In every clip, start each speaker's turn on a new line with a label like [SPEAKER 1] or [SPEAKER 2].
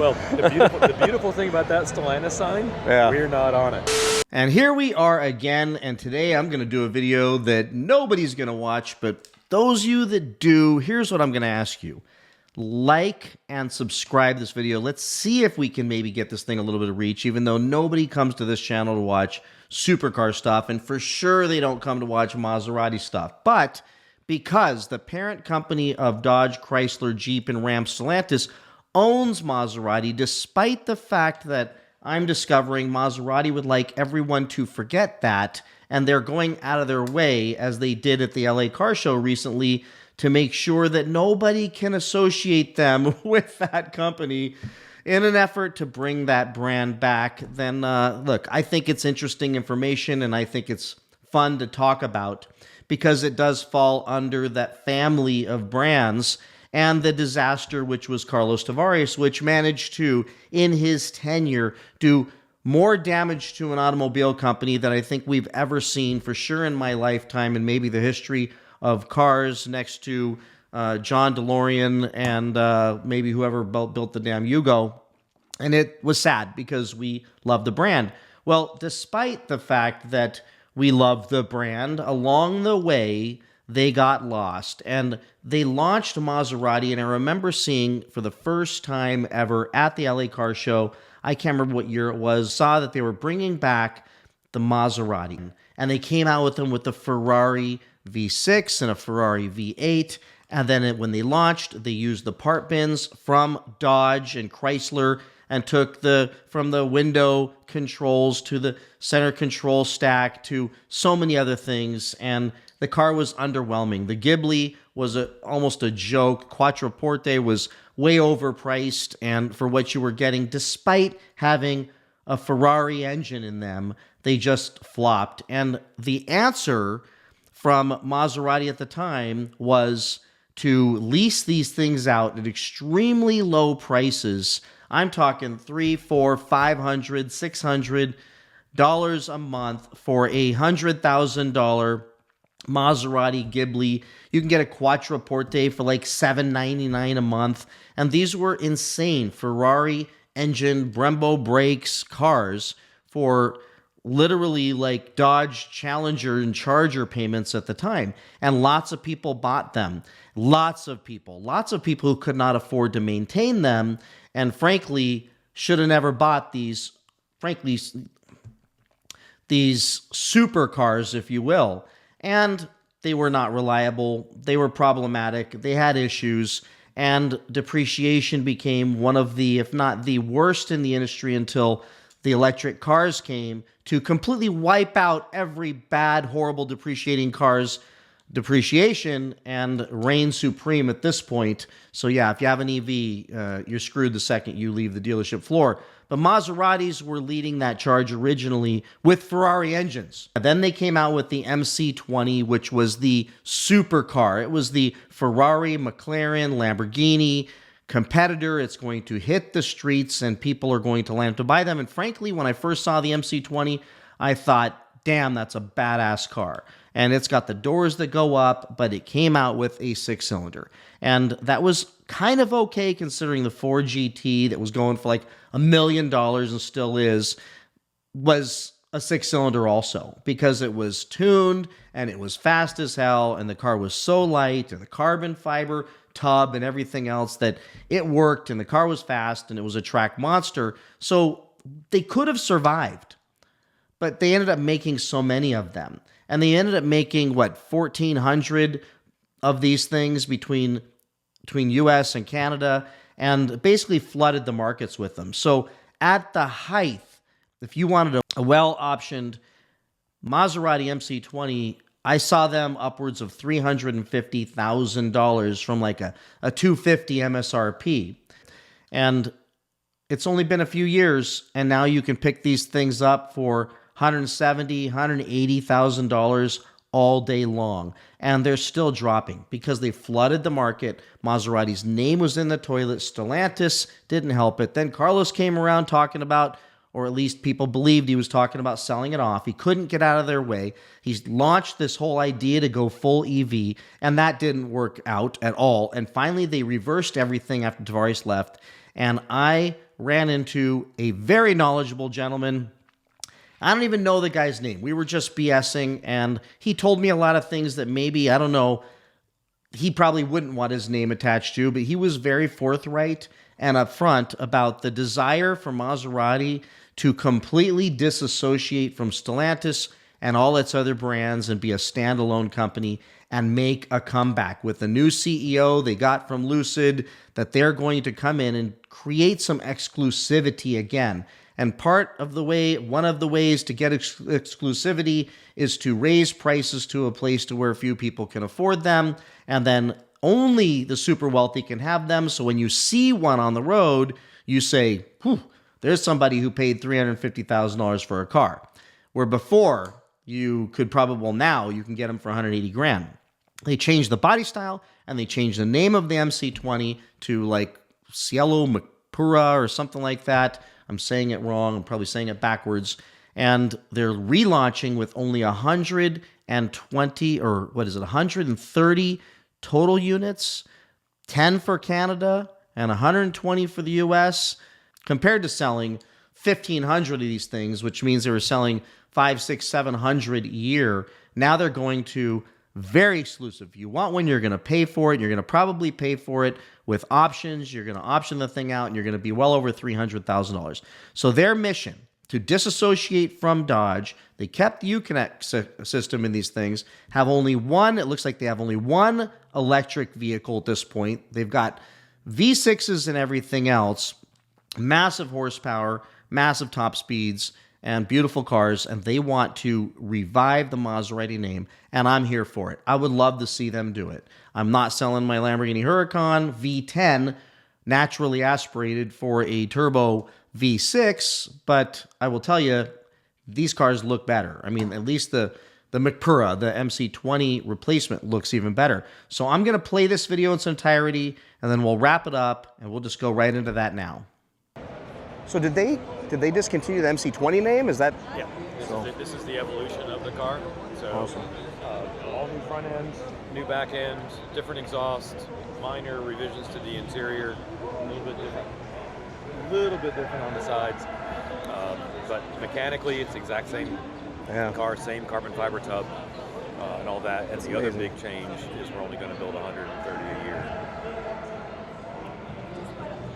[SPEAKER 1] Well, the beautiful thing about that Stellantis sign, we're not on it.
[SPEAKER 2] And here we are again, and today I'm going to do a video that nobody's going to watch, but those of you that do, here's what I'm going to ask you. Like and subscribe this video. Let's see if we can maybe get this thing a little bit of reach, even though nobody comes to this channel to watch supercar stuff, and for sure they don't come to watch Maserati stuff. But because the parent company of Dodge, Chrysler, Jeep, and Ram, Stellantis, owns Maserati, despite the fact that I'm discovering Maserati would like everyone to forget that, and they're going out of their way, as they did at the LA Car Show recently, to make sure that nobody can associate them with that company in an effort to bring that brand back. Then, look, I think it's interesting information, and I think it's fun to talk about because it does fall under that family of brands and the disaster which was Carlos Tavares, which managed to, in his tenure, do more damage to an automobile company than I think we've ever seen, for sure in my lifetime, and maybe the history of cars, next to John DeLorean and maybe whoever built the damn Yugo. And it was sad because we love the brand. Well, despite the fact that we love the brand, along the way, they got lost. And they launched Maserati, and I remember seeing for the first time ever at the LA Car Show, I can't remember what year it was, saw that they were bringing back the Maserati. And they came out with them with the Ferrari V6 and a Ferrari V8. And then when they launched, they used the part bins from Dodge and Chrysler and took from the window controls to the center control stack to so many other things. And the car was underwhelming. The Ghibli was almost a joke. Quattroporte was way overpriced and for what you were getting, despite having a Ferrari engine in them, they just flopped. And the answer from Maserati at the time was to lease these things out at extremely low prices. I'm talking $300, $400, $500, $600 a month for a $100,000 Maserati Ghibli. You can get a Quattroporte for like $799 a month. And these were insane Ferrari engine, Brembo brakes cars for literally like Dodge Challenger and Charger payments at the time. And lots of people bought them. Lots of people who could not afford to maintain them, and frankly, should have never bought these supercars, if you will. And they were not reliable. They were problematic. They had issues, and depreciation became one of the, if not the worst in the industry, until the electric cars came to completely wipe out every bad, horrible depreciating cars depreciation and reign supreme at this point. So yeah, if you have an EV, you're screwed the second you leave the dealership floor. But Maseratis were leading that charge originally with Ferrari engines. Then they came out with the MC20, which was the supercar. It was the Ferrari, McLaren, Lamborghini competitor. It's going to hit the streets and people are going to land to buy them. And frankly, when I first saw the MC20, I thought, damn, that's a badass car. And it's got the doors that go up, but it came out with a 6-cylinder. And that was kind of okay considering the Ford GT that was going for like $1 million and still is, was a 6-cylinder also, because it was tuned and it was fast as hell and the car was so light and the carbon fiber tub and everything else that it worked, and the car was fast and it was a track monster. So they could have survived, but they ended up making so many of them. And they ended up making, what, 1,400 of these things between US and Canada, and basically flooded the markets with them. So at the height, if you wanted a well-optioned Maserati MC20, I saw them upwards of $350,000 from like a $250 MSRP. And it's only been a few years, and now you can pick these things up for $170,000, $180,000 all day long. And they're still dropping because they flooded the market. Maserati's name was in the toilet. Stellantis didn't help it. Then Carlos came around talking about, or at least people believed he was talking about selling it off. He couldn't get out of their way. He's launched this whole idea to go full EV, and that didn't work out at all. And finally, they reversed everything after Tavares left, and I ran into a very knowledgeable gentleman. I don't even know the guy's name. We were just BSing, and he told me a lot of things that maybe, I don't know, he probably wouldn't want his name attached to, but he was very forthright and upfront about the desire for Maserati to completely disassociate from Stellantis and all its other brands and be a standalone company and make a comeback with the new CEO they got from Lucid, that they're going to come in and create some exclusivity again. And part of the way, one of the ways to get exclusivity is to raise prices to a place to where few people can afford them, and then only the super wealthy can have them. So when you see one on the road, you say, whew, there's somebody who paid $350,000 for a car. Where before, you could probably, well, now you can get them for 180 grand. They changed the body style, and they changed the name of the MC20 to like Cielo Mapura or something like that. I'm saying it wrong. I'm probably saying it backwards. And they're relaunching with only 120, or what is it, 130 total units, 10 for Canada and 120 for the US, compared to selling 1,500 of these things, which means they were selling 500, 600, 700 a year. Now they're going to very exclusive. If you want one, you're going to pay for it. You're going to probably pay for it with options. You're going to option the thing out, and you're going to be well over $300,000. So their mission to disassociate from Dodge, they kept the Uconnect system in these things, have only one, it looks like they have only one electric vehicle at this point. They've got V6s and everything else, massive horsepower, massive top speeds, and beautiful cars, and they want to revive the Maserati name, and I'm here for it. I would love to see them do it. I'm not selling my Lamborghini Huracan V10, naturally aspirated for a turbo V6, but I will tell you, these cars look better. I mean, at least the Mapura, the MC20 replacement, looks even better. So I'm going to play this video in its entirety, and then we'll wrap it up, and we'll just go right into that now.
[SPEAKER 3] So did they discontinue the MC20 name? Is that?
[SPEAKER 1] Yeah. This is the evolution of the car. So
[SPEAKER 3] awesome.
[SPEAKER 1] All new front ends, new back end, different exhaust, minor revisions to the interior, a little bit different on the sides. But mechanically, it's the exact same car, same carbon fiber tub, and all that. And the other big change is we're only going to build 130 a year.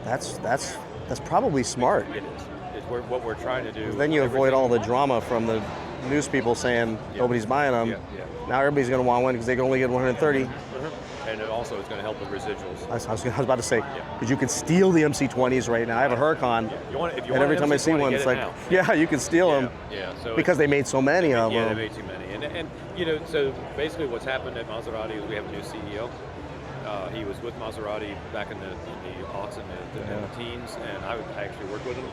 [SPEAKER 3] That's probably smart.
[SPEAKER 1] It is. It's what we're trying to do.
[SPEAKER 3] Then you avoid all the drama from the news people saying nobody's buying them.
[SPEAKER 1] Yeah.
[SPEAKER 3] Now everybody's going to want one because they can only get 130.
[SPEAKER 1] And it also is going to help with residuals.
[SPEAKER 3] I was about to say, because you can steal the MC20s right now. I have a Huracan, and every time I see one, it's like, yeah, you can steal them.
[SPEAKER 1] Yeah. So
[SPEAKER 3] because they made so many of them.
[SPEAKER 1] Yeah, they made too many. And you know, so basically what's happened at Maserati is we have a new CEO. He was with Maserati back in the aughts and the teens, and I actually worked with him.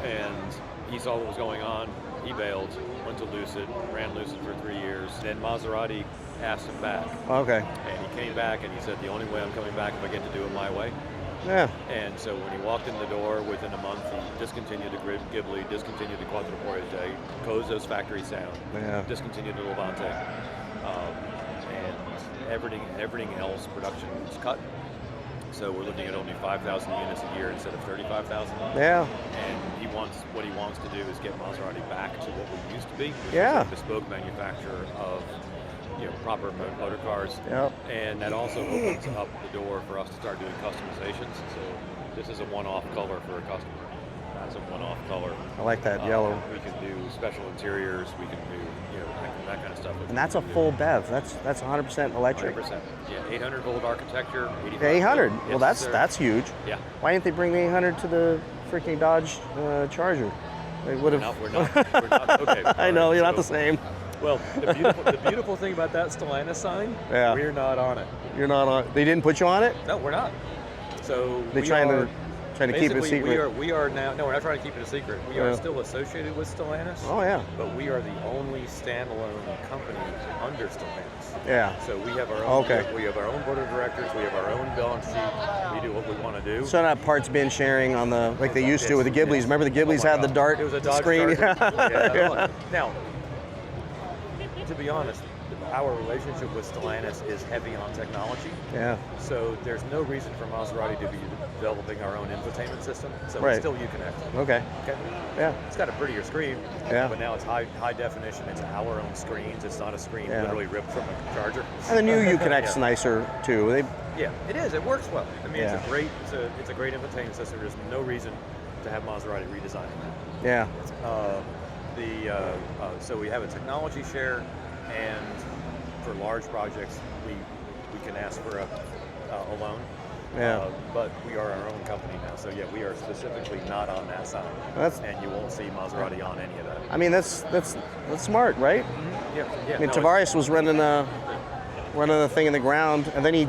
[SPEAKER 1] And he saw what was going on. He bailed, went to Lucid, ran Lucid for 3 years. Then Maserati asked him back.
[SPEAKER 3] Okay.
[SPEAKER 1] And he came back and he said, the only way I'm coming back if I get to do it my way.
[SPEAKER 3] Yeah.
[SPEAKER 1] And so when he walked in the door, within a month, he discontinued the Ghibli, discontinued the Quattroporte, Koza's factory sound, discontinued the Levante, and everything else production was cut. So we're looking at only 5,000 units a year instead of 35,000.
[SPEAKER 3] Yeah.
[SPEAKER 1] And what he wants to do is get Maserati back to what we used to be, which
[SPEAKER 3] is
[SPEAKER 1] a bespoke manufacturer of proper motor cars.
[SPEAKER 3] Yep.
[SPEAKER 1] And that also opens up the door for us to start doing customizations. So this is a one-off color for a customer. That's a one-off color.
[SPEAKER 3] I like that yellow.
[SPEAKER 1] We can do special interiors. We can do that kind of stuff.
[SPEAKER 3] And that's a full BEV. That's 100% electric.
[SPEAKER 1] 100%. Yeah, 800 volt architecture.
[SPEAKER 3] 800. Well,
[SPEAKER 1] yes,
[SPEAKER 3] that's huge.
[SPEAKER 1] Yeah.
[SPEAKER 3] Why didn't they bring the 800 to the freaking Dodge Charger? They would have.
[SPEAKER 1] No, we're not. Okay.
[SPEAKER 3] I know you're not the same.
[SPEAKER 1] Well, the beautiful thing about that Stellantis sign, we're not on it.
[SPEAKER 3] You're not on. They didn't put you on it?
[SPEAKER 1] No, we're not. So
[SPEAKER 3] they're trying to keep it a secret.
[SPEAKER 1] We are now. No, we're not trying to keep it a secret. We are still associated with Stellantis.
[SPEAKER 3] Oh yeah.
[SPEAKER 1] But we are the only standalone company under Stellantis.
[SPEAKER 3] Yeah.
[SPEAKER 1] So we have our own. Okay. We have our own board of directors. We have our own balance sheet. We do what we want to do.
[SPEAKER 3] So not parts bin sharing on the like they used to with the Ghibli's. Remember the Ghibli's had the dart
[SPEAKER 1] It was a Dodge
[SPEAKER 3] screen.
[SPEAKER 1] Yeah. Now, to be honest, our relationship with Stellantis is heavy on technology.
[SPEAKER 3] Yeah.
[SPEAKER 1] So there's no reason for Maserati to be developing our own infotainment system. So
[SPEAKER 3] Right.
[SPEAKER 1] it's still Uconnect.
[SPEAKER 3] Okay.
[SPEAKER 1] Okay.
[SPEAKER 3] Yeah.
[SPEAKER 1] It's got a prettier screen.
[SPEAKER 3] Yeah.
[SPEAKER 1] But now it's high definition. It's our own screens. It's not a screen
[SPEAKER 3] Yeah.
[SPEAKER 1] literally ripped from a charger.
[SPEAKER 3] And the new Uconnect's nicer too.
[SPEAKER 1] Yeah, it is. It works well. I mean,
[SPEAKER 3] Yeah.
[SPEAKER 1] it's a great infotainment system. There's no reason to have Maserati redesign it.
[SPEAKER 3] Yeah.
[SPEAKER 1] So we have a technology share, and for large projects, we can ask for a loan.
[SPEAKER 3] Yeah.
[SPEAKER 1] But we are our own company now, so yeah, we are specifically not on that side, and you won't see Maserati on any of that.
[SPEAKER 3] I mean, that's smart, right?
[SPEAKER 1] Mm-hmm. Yeah.
[SPEAKER 3] I mean, Tavares was running a thing in the ground, and then he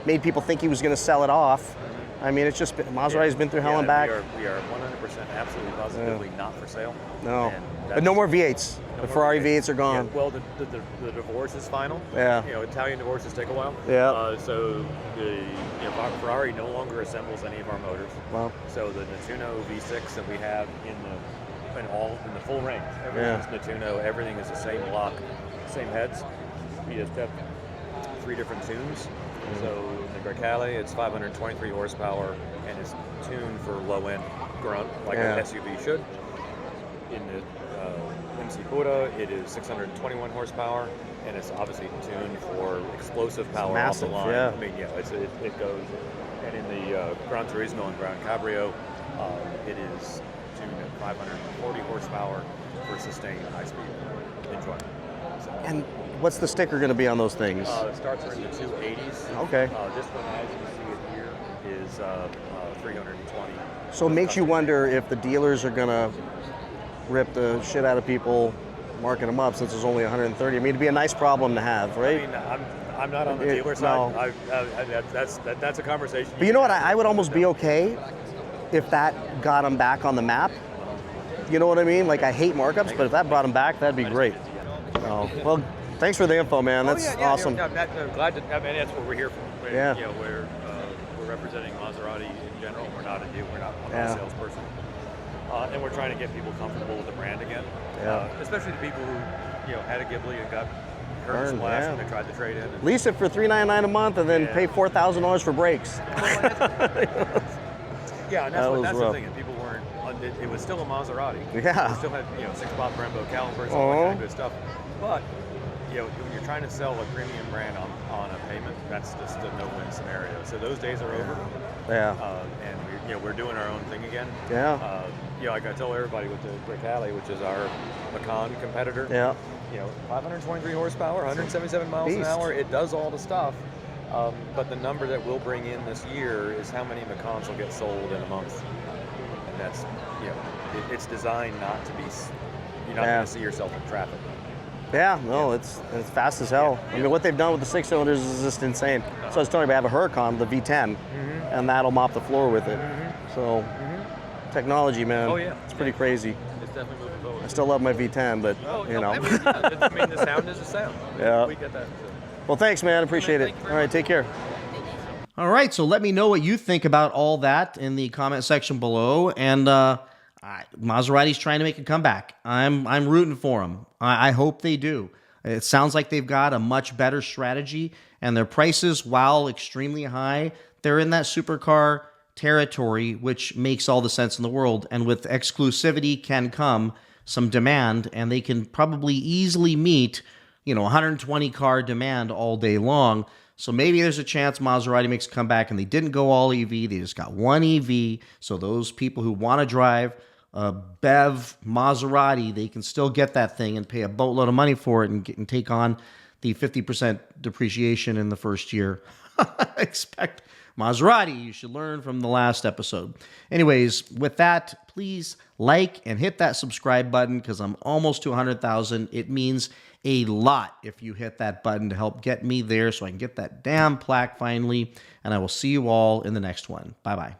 [SPEAKER 3] made people think he was going to sell it off. I mean, it's just Maserati's been through hell and back.
[SPEAKER 1] We are 100% absolutely positively not for sale.
[SPEAKER 3] No, but no more V8s. The Ferrari V8s are gone.
[SPEAKER 1] Yeah, well, the divorce is final.
[SPEAKER 3] Yeah.
[SPEAKER 1] You know, Italian divorces take a while.
[SPEAKER 3] Yeah.
[SPEAKER 1] So Ferrari no longer assembles any of our motors.
[SPEAKER 3] Wow.
[SPEAKER 1] So the Nettuno V6 that we have in the full range, everything's Nettuno. Everything is the same lock, same heads. We just have 3 different tunes. So in the Grecale, it's 523 horsepower, and it's tuned for low-end grunt, like an SUV should. In the MC Pura, it is 621 horsepower, and it's obviously tuned for explosive power
[SPEAKER 3] massive,
[SPEAKER 1] off the line.
[SPEAKER 3] yeah.
[SPEAKER 1] I mean, yeah, it goes. And in the Gran Turismo and Gran Cabrio, it is tuned at 540 horsepower for sustained high-speed enjoyment. So,
[SPEAKER 3] And what's the sticker going to be on those things?
[SPEAKER 1] the starts are in the 280s.
[SPEAKER 3] Okay.
[SPEAKER 1] This one, as you see it here, is 320.
[SPEAKER 3] So it makes you wonder if the dealers are going to rip the shit out of people marking them up since there's only 130. I mean, it'd be a nice problem to have, right?
[SPEAKER 1] I mean, I'm not on the dealer side.
[SPEAKER 3] No.
[SPEAKER 1] That's a conversation.
[SPEAKER 3] But you know what? I would almost be okay if that got them back on the map. You know what I mean? Like, I hate markups, but if that brought them back, that'd be great. Oh, well, thanks for the info, man. That's awesome.
[SPEAKER 1] I'm glad to. I mean, that's what we're here for.
[SPEAKER 3] Yeah.
[SPEAKER 1] You know, we're representing Maserati in general. We're not I'm not a salesperson. And we're trying to get people comfortable with the brand again.
[SPEAKER 3] Yeah.
[SPEAKER 1] Especially the people who had a Ghibli and got hurt and splashed when they tried to trade in.
[SPEAKER 3] Lease it for $399 a month and then pay $4,000 for brakes.
[SPEAKER 1] Yeah, and that's the thing. And people weren't. It was still a Maserati.
[SPEAKER 3] Yeah.
[SPEAKER 1] It still had 6-pop Brembo calipers, all that kind of good stuff. But when you're trying to sell a premium brand on a payment, that's just a no-win scenario. So those days are over.
[SPEAKER 3] Yeah.
[SPEAKER 1] And we're doing our own thing again.
[SPEAKER 3] Yeah.
[SPEAKER 1] Like I tell everybody with the Grecale, which is our Macan competitor.
[SPEAKER 3] Yeah.
[SPEAKER 1] 523 horsepower, 177 miles an hour. It does all the stuff. But the number that we'll bring in this year is how many Macans will get sold in a month. And that's, it's designed not to be, you're not going to see yourself in traffic.
[SPEAKER 3] Yeah, no, it's fast as hell. I mean, what they've done with the 6 cylinders is just insane. So I was telling you, I have a Huracan, the V10, and that'll mop the floor with it. So, technology, man.
[SPEAKER 1] Oh, yeah.
[SPEAKER 3] It's pretty crazy.
[SPEAKER 1] It's definitely moving forward.
[SPEAKER 3] I still love my V10, but, you know.
[SPEAKER 1] I mean, the sound is a sound.
[SPEAKER 3] Yeah.
[SPEAKER 1] We get that. So.
[SPEAKER 3] Well, thanks, man. Appreciate it. All right, take care.
[SPEAKER 2] All right, so let me know what you think about all that in the comment section below. And Maserati's trying to make a comeback. I'm rooting for them. I hope they do. It sounds like they've got a much better strategy, and their prices, while extremely high, they're in that supercar territory, which makes all the sense in the world. And with exclusivity can come some demand, and they can probably easily meet 120 car demand all day long. So maybe there's a chance Maserati makes a comeback and they didn't go all EV. They just got one EV. So those people who want to drive a BEV Maserati, they can still get that thing and pay a boatload of money for it and take on the 50% depreciation in the first year. Expect Maserati. You should learn from the last episode. Anyways, with that, please like and hit that subscribe button because I'm almost to 100,000. It means a lot if you hit that button to help get me there so I can get that damn plaque finally. And I will see you all in the next one. Bye-bye.